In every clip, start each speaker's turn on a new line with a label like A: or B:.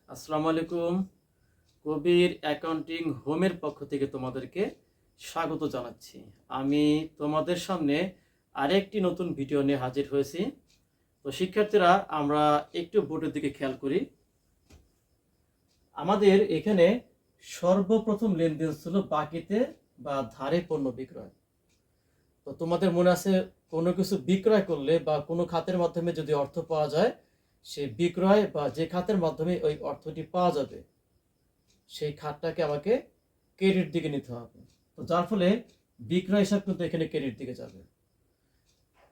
A: আসসালামু আলাইকুম। কবির অ্যাকাউন্টিং হোমের পক্ষ থেকে তোমাদেরকে স্বাগত জানাচ্ছি। আমি তোমাদের সামনে আরেকটি নতুন ভিডিও নিয়ে হাজির হয়েছি। তো শিক্ষার্থীরা, আমরা একটু বোর্ডের দিকে খেয়াল করি। আমাদের এখানে সর্বপ্রথম লেনদেন ছিল বাকিতে বা ধারে পণ্য বিক্রয়। তো তোমাদের মনে আছে, কোনো কিছু বিক্রয় করলে বা কোনো খাতের মাধ্যমে যদি অর্থ পাওয়া যায়, সে বিক্রয় বা যে খাতের মাধ্যমে ওই অর্থটি পাওয়া যাবে সেই খাতটাকে আমাকে ক্রেডিট দিকে নিতে হবে। তো যার ফলে বিক্রয় হিসাব কিন্তু এখানে ক্রেডিট দিকে যাবে।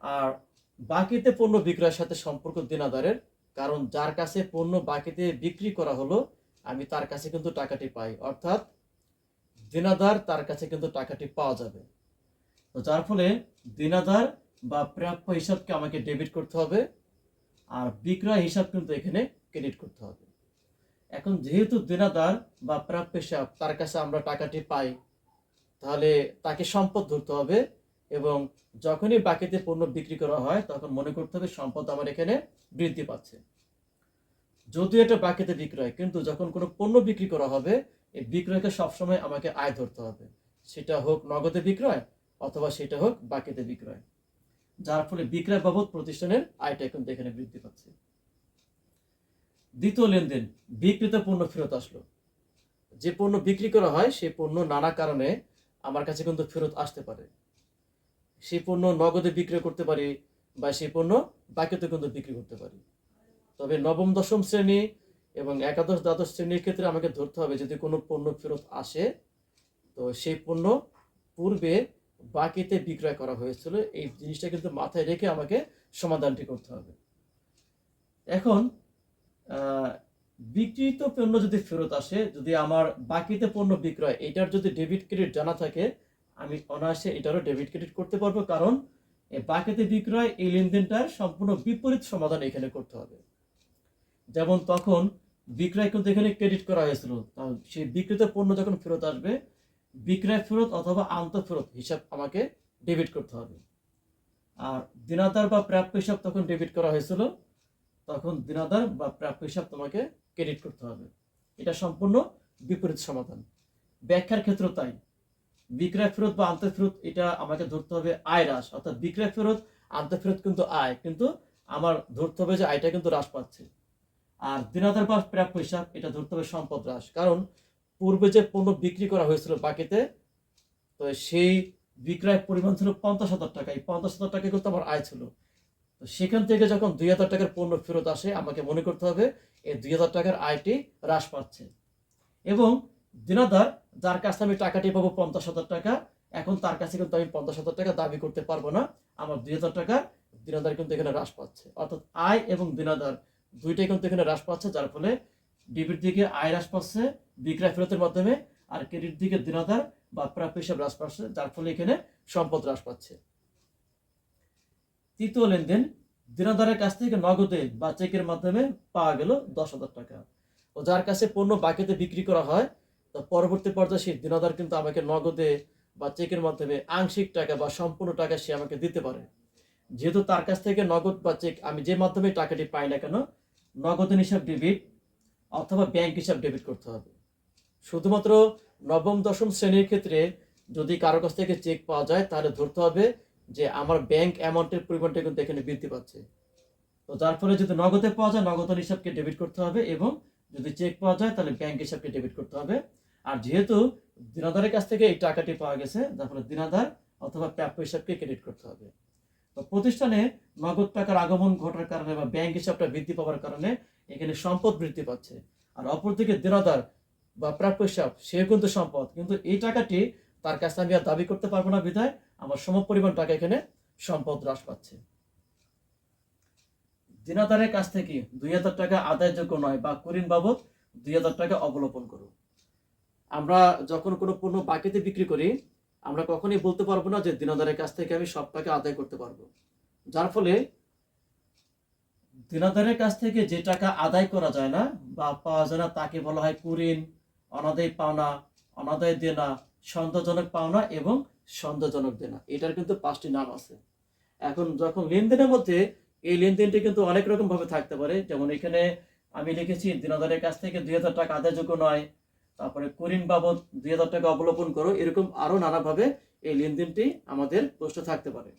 A: আর বাকিতে পণ্য বিক্রয়ের সাথে সম্পর্ক দেনাদারের, কারণ যার কাছে পণ্য বাকিতে বিক্রি করা হলো আমি তার কাছে কিন্তু টাকাটি পাই, অর্থাৎ দেনাদার তার কাছে কিন্তু টাকাটি পাওয়া যাবে। তো যার ফলে দেনাদার বা প্রাপ্য হিসাবকে আমাকে ডেবিট করতে হবে, আর বিক্রয় হিসাব কিন্তু এখানে ক্রেডিট করতে হবে। এখন যেহেতু দেনাদার বা প্রাপ্য হিসাব তার কাছে আমরা টাকাটি পাই, তাহলে তাকে সম্পদ ধরতে হবে এবং যখনই বাকিতে পণ্য বিক্রি করা হয় তখন মনে করতে হবে সম্পদ আমার এখানে বৃদ্ধি পাচ্ছে। যদিও এটা বাকিতে বিক্রয়, কিন্তু যখন কোনো পণ্য বিক্রি করা হবে এই বিক্রয়কে সবসময় আমাকে আয় ধরতে হবে, সেটা হোক নগদে বিক্রয় অথবা সেটা হোক বাকিতে বিক্রয়। যার ফলে বিক্রয় বাবদ প্রতিষ্ঠানের আয়টা কিন্তু এখানে বৃদ্ধি পাচ্ছে। দ্বিতীয় লেনদেন, বিক্রিত পণ্য ফেরত আসলো। যে পণ্য বিক্রি করা হয় সেই পণ্য নানা কারণে আমার কাছে কিন্তু ফেরত আসতে পারে। সেই পণ্য নগদে বিক্রি করতে পারি বা সেই পণ্য বাকিতে কিন্তু বিক্রি করতে পারি। তবে নবম দশম শ্রেণী এবং একাদশ দ্বাদশ শ্রেণীর ক্ষেত্রে আমাকে ধরতে হবে, যদি কোনো পণ্য ফেরত আসে তো সেই পণ্য পূর্বে বাকিতে বিক্রয় করা হয়েছিল, এই জিনিসটা কিন্তু মাথায় রেখে আমাকে সমাধানটি করতে হবে। এখন বিক্রিত পণ্য যদি ফেরত আসে, যদি আমার বাকিতে পণ্য বিক্রয় এটার যদি ডেবিট ক্রেডিট জানা থাকে, আমি অনায়াসে এটারও ডেবিট ক্রেডিট করতে পারবো, কারণ বাকিতে বিক্রয় এই লেনদেনটার সম্পূর্ণ বিপরীত সমাধান এখানে করতে হবে। যেমন তখন বিক্রয় কিন্তু এখানে ক্রেডিট করা হয়েছিল, সেই বিক্রিত পণ্য যখন ফেরত আসবে বিক্রয় ফেরত অথবা আন্ত ফেরত হিসাব আমাকে ডেবিট করতে হবে। আর দেনাদার বা প্রাপ্য হিসাব তখন ডেবিট করা হয়েছিল, তখন দেনাদার বা প্রাপ্য হিসাব তোমাকে ক্রেডিট করতে হবে। এটা সম্পূর্ণ বিপরীত সমাধান। ব্যাখ্যার ক্ষেত্রে তাই, বিক্রয় ফেরত বা আন্ত ফেরত এটা আমাকে ধরতে হবে আয় হ্রাস, অর্থাৎ বিক্রয় ফেরত আন্ত ফেরত কিন্তু আয়, কিন্তু আমার ধরতে হবে যে আয়টা কিন্তু হ্রাস পাচ্ছে। আর দেনাদার বা প্রাপ্য হিসাব এটা ধরতে হবে সম্পদ হ্রাস, কারণ পূর্বে যে পণ্য বিক্রি করা হয়েছিল বাকিতে, তো সেই বিক্রয় পরিমাণ ছিল 50,000 টাকা, এই 50,000 টাকা কিন্তু আমার আয় ছিল। তো সেখান থেকে যখন 2,000 টাকার পণ্য ফেরত আসে আমাকে মনে করতে হবে এই 2,000 টাকার আয়টি হ্রাস পাচ্ছে। এবং দেনাদার যার কাছে আমি টাকাটি পাবো 50,000 টাকা, এখন তার কাছে কিন্তু আমি 50,000 টাকা দাবি করতে পারবো না, আমার 2,000 টাকা দেনাদার কিন্তু এখানে হ্রাস পাচ্ছে, অর্থাৎ আয় এবং দেনাদার দুইটাই কিন্তু এখানে হ্রাস পাচ্ছে। যার ফলে ডেবিট দিকে আয় হ্রাস পাচ্ছে বিক্রয় ফেরতের মাধ্যমে, আর ক্রেডিট দিকে দেনাদার বা প্রাপ্য হিসাব হ্রাস পাচ্ছে, যার ফলে এখানে সম্পদ হ্রাস পাচ্ছে। তৃতীয় লেনদেন, দেনাদারের কাছ থেকে নগদে বা চেকের মাধ্যমে পাওয়া গেল 10,000 টাকা। ও যার কাছে পণ্য বাকিতে বিক্রি করা হয়, তো পরবর্তী পর্যায়ে সেই দেনাদার কিন্তু আমাকে নগদে বা চেকের মাধ্যমে আংশিক টাকা বা সম্পূর্ণ টাকা সে আমাকে দিতে পারে। যেহেতু তার কাছ থেকে নগদ বা চেক আমি যে মাধ্যমে টাকাটি পাই না কেন, নগদের হিসাব ডেবিট অথবা ব্যাংক হিসাব ডেবিট করতে হবে। শুধুমাত্র নবম দশম শ্রেণীর ক্ষেত্রে যদি কারো কাছ থেকে চেক পাওয়া যায় তাহলে ধরতে হবে যে আমার ব্যাংক অ্যামাউন্টের পরিমাণটা কিন্তু এখানে বৃদ্ধি পাচ্ছে। তো যার ফলে যদি নগদে পাওয়া যায় নগদের হিসাবকে ডেবিট করতে হবে, এবং যদি চেক পাওয়া যায় তাহলে ব্যাংক হিসাবকে ডেবিট করতে হবে। আর যেহেতু দেনাদারের কাছ থেকে এই টাকাটি পাওয়া গেছে, যার ফলে দেনাদার অথবা প্রাপ্য হিসাবকে ক্রেডিট করতে হবে। তো প্রতিষ্ঠানে নগদ টাকার আগমন ঘটার কারণে বা ব্যাংক হিসাবটা বৃদ্ধি পাওয়ার কারণে এখানে সম্পদ বৃদ্ধি পাচ্ছে। আর অপরদিকে দেনাদার বা প্রাপ্য হিসাব সে কিন্তু সম্পদ, কিন্তু এই টাকাটি তার কাছে আমি আর দাবি করতে পারবো না, বিধায় আমার সমপরিমাণ টাকা এখানে সম্পদ হ্রাস পাচ্ছে। দেনাদারের কাছ থেকে 2,000 টাকা আদায়যোগ্য নয় বা কুরিন বাবদ 2,000 টাকা অবলোপন করো। আমরা যখন কোনো পণ্য বাকিতে বিক্রি করি আমরা কখনোই বলতে পারবো না যে দেনাদারের কাছ থেকে আমি সব টাকা আদায় করতে পারবো। যার ফলে দেনাদারের কাছ থেকে যে টাকা আদায় করা যায় না বা পাওয়া যায় না তাকে বলা হয় কুরিন, অনাদায় পাওনা, অনাদায় দেনা, সন্দেহজনক পাওনা এবং সন্দেহজনক দেনা। এটার কিন্তু 5টি নাম আছে। এখন যখন লেনদেনের মধ্যে এই লেনদেনটি কিন্তু অনেক রকম ভাবে থাকতে পারে, যেমন এখানে আমি লিখেছি দিনাদারের কাছ থেকে 2000 টাকা আদায়যোগ্য নয়, তারপরে কুরিন বাবদ 2000 টাকা অবলোপন করো, এরকম আরো নানাভাবে এই লেনদেনটি আমাদের প্রশ্ন থাকতে পারে।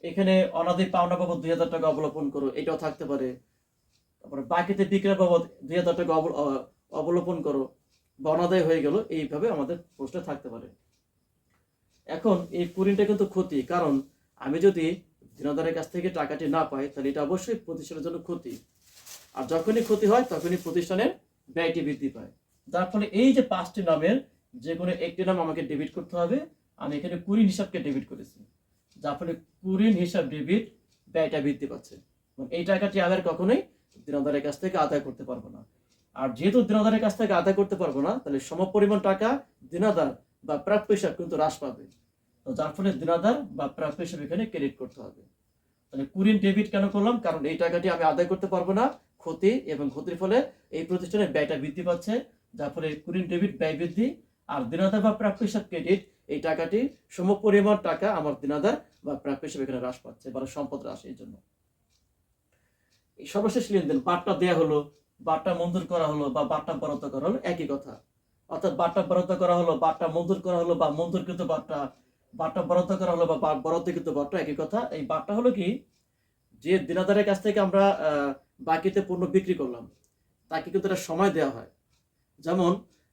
A: এখানে অনাদি পাওনা বাবদ 2000 টাকা অবলোপন করো, এটাও থাকতে পারে। তারপরে বাকিতে বিক্রয় বাবদ 2000 টাকা অবলোপন করো বা অনাদায় হয়ে গেল, এইভাবে আমাদের প্রশ্ন থাকতে পারে। এখন এই কুরিনটা কিন্তু ক্ষতি, কারণ আমি যদি দিনাদারের কাছ থেকে টাকাটি না পাই তাহলে এটা অবশ্যই প্রতিষ্ঠানের জন্য ক্ষতি, আর যখনই ক্ষতি হয় তখনই প্রতিষ্ঠানের ব্যয়টি বৃদ্ধি পায়। যার ফলে এই যে 5টি নামের যে কোনো একটি নাম আমাকে ডেবিট করতে হবে। আমি এখানে কুরিন হিসাবকে ডেবিট করেছি, যার ফলে কুরিন হিসাব ডেবিট, ব্যয়টা বৃদ্ধি পাচ্ছে। এই টাকাটি আদায় কখনোই দিনাদারের কাছ থেকে আদায় করতে পারবো না। আর যেহেতু দিনাদারের কাছ থেকে আদায় করতে পারবো না, তাহলে সমপরিমাণ টাকা দিনাদার বা প্রাপ্য হিসাব কিন্তু হ্রাস পাবে। তো যার ফলে দিনাদার বা প্রাপ্য হিসাব এখানে ক্রেডিট করতে হবে। তাহলে কুরিন ডেবিট কেন করলাম? কারণ এই টাকাটি আমি আদায় করতে পারবো না, ক্ষতি, এবং ক্ষতির ফলে এই প্রতিষ্ঠানের ব্যয়টা বৃদ্ধি পাচ্ছে, যার ফলে কুরিন ডেবিট ব্যয় বৃদ্ধি। আর দিনাদার বা প্রাপ্য হিসাব ক্রেডিট, এই টাকাটি সমপরিমাণ টাকা আমার দিনাদার বা প্রাপ্য হিসাব এখানে হ্রাস পাচ্ছে, বা সম্পদ হ্রাস। এই জন্য এই সর্বশেষ লেনদেন বার্তা দেওয়া হলো, বার্তা মঞ্জুর করা হলো বা বার্তা বরাদ্দ করা হলো, একই কথা। অর্থাৎ বার্তা বরাদ্দ করা হলো, বার্তা মঞ্জুর করা হলো বা মঞ্জুরকৃত বার্তা, বার্তা বরাদ্দ করা হলো বা বরাদ্দকৃত বার্তা, একই কথা। এই বার্তা হলো কি, যে দিনাদারের কাছ থেকে আমরা বাকিতে পণ্য বিক্রি করলাম তাকে কিন্তু একটা সময় দেওয়া হয়। যেমন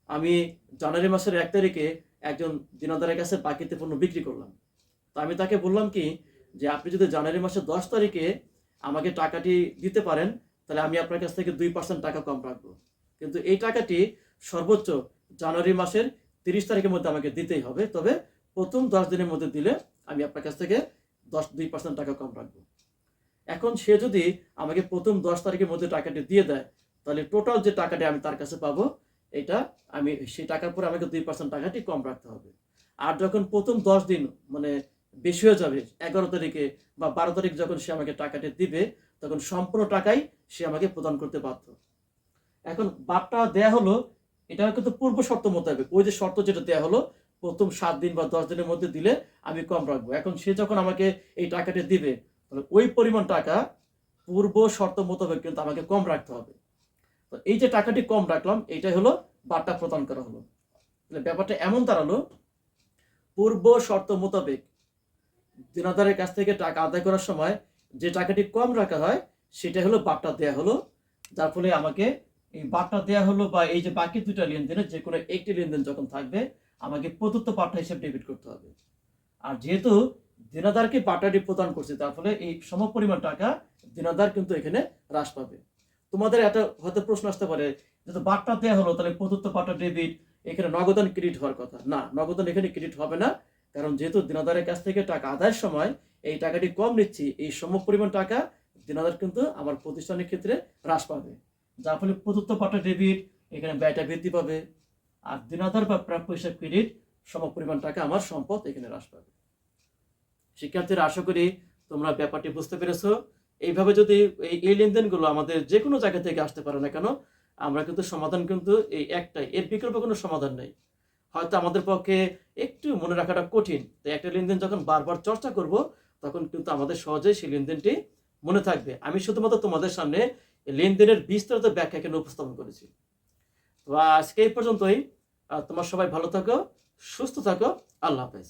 A: আমি জানুয়ারি মাসের 1 তারিখে একজন দিনাদারের কাছে বাকিতে পণ্য বিক্রি করলাম, তো আমি তাকে বললাম কি, যে আপনি যদি জানুয়ারি মাসের 10 তারিখে আমাকে টাকাটি দিতে পারেন তাহলে আমি আপনার কাছ থেকে 2% টাকা কম রাখবো, কিন্তু এই টাকাটি সর্বোচ্চ জানুয়ারি মাসের 30 তারিখের মধ্যে আমাকে দিতেই হবে, তবে প্রথম 10 দিনের মধ্যে দিলে আমি আপনার কাছ থেকে 2% টাকা কম রাখবো। এখন সে যদি আমাকে প্রথম 10 তারিখের মধ্যে টাকাটি দিয়ে দেয়, তাহলে টোটাল যে টাকাটি আমি তার কাছে পাবো, এটা আমি সেই টাকার পরে আমাকে 2% টাকাটি কম রাখতে হবে। আর যখন প্রথম 10 দিন মানে বেশি হয়ে যাবে, 11 তারিখে বা 12 তারিখ যখন সে আমাকে টাকাটি দিবে, তখন সম্পূর্ণ টাকাই সে আমাকে প্রদান করতে বাধ্য। এখন বার্তা দেয়া হলো, এটা কিন্তু পূর্ব শর্ত মোতাবেক, ওই যে শর্ত যেটা দেয়া হলো প্রথম 7 দিন বা 10 দিনের মধ্যে দিলে আমি কম রাখবো। এখন সে যখন আমাকে এই টাকাটি দিবে, তাহলে ওই পরিমাণ টাকা পূর্ব শর্ত মোতাবেক কিন্তু আমাকে কম রাখতে হবে। তো এই যে টাকাটি কম রাখলাম, এইটাই হলো বার্তা প্রদান করা হলো। তাহলে ব্যাপারটা এমন দাঁড়ালো, পূর্ব শর্ত মোতাবেক দিনাদারের কাছ থেকে টাকা আদায় করার সময় যে টাকাটি কম রাখা হয় সেটা হলো বার্তা দেয়া হলো, যার ফলে আমাকে এই বার্তা দেয়া হলো বা এই যে বাকি দুটা লেনদেনের যে কোনো একটি লেনদেন যখন থাকবে আমাকে প্রদত্ত বার্তা হিসেবে ডেবিট করতে হবে। আর যেহেতু দিনাদারকে বার্তাটি প্রদান করছে, তার ফলে এই সমপরিমাণ টাকা দিনাদার কিন্তু এখানে হ্রাস পাবে। তোমাদের একটা হয়তো প্রশ্ন আসতে পারে, যেহেতু বার্তা দেওয়া হলো তাহলে প্রদত্ত বার্তা ডেবিট, এখানে নগদান ক্রেডিট হওয়ার কথা। না, নগদান এখানে ক্রেডিট হবে না, কারণ যেহেতু দিনাদারের কাছ থেকে টাকা আদায়ের সময় এই টাকাটি কম নিচ্ছি, এই সমপরিমাণ টাকা দিনাদার কিন্তু আমার প্রতিষ্ঠানের ক্ষেত্রে হ্রাস পাবে, যার ফলে প্রদত্ত বার্তা ডেবিট, এখানে ব্যয়টা বৃদ্ধি পাবে। আর দিনাদার বা প্রাপ্য হিসাব ক্রেডিট, সমপরিমাণ টাকা আমার সম্পদ এখানে হ্রাস পাবে। শিক্ষার্থীরা, আশা করি তোমরা ব্যাপারটি বুঝতে পেরেছো। এইভাবে যদি এই লেনদেনগুলো আমাদের যে কোনো জায়গা থেকে আসতে পারে না কেন, আমরা কিন্তু সমাধান কিন্তু এই একটাই, এর বিকল্প কোনো সমাধান নেই। হয়তো আমাদের পক্ষে একটু মনে রাখাটা কঠিন, তাই একটা লেনদেন যখন বারবার চর্চা করব তখন কিন্তু আমাদের সহজেই সেই লেনদেনটি মনে থাকবে। আমি শুধুমাত্র তোমাদের সামনে লেনদেনের বিস্তারিত ব্যাখ্যা এখানে উপস্থাপন করেছি। তো আজকে এই পর্যন্তই। তোমার সবাই ভালো থাকো, সুস্থ থাকো, আল্লাহ হাফেজ।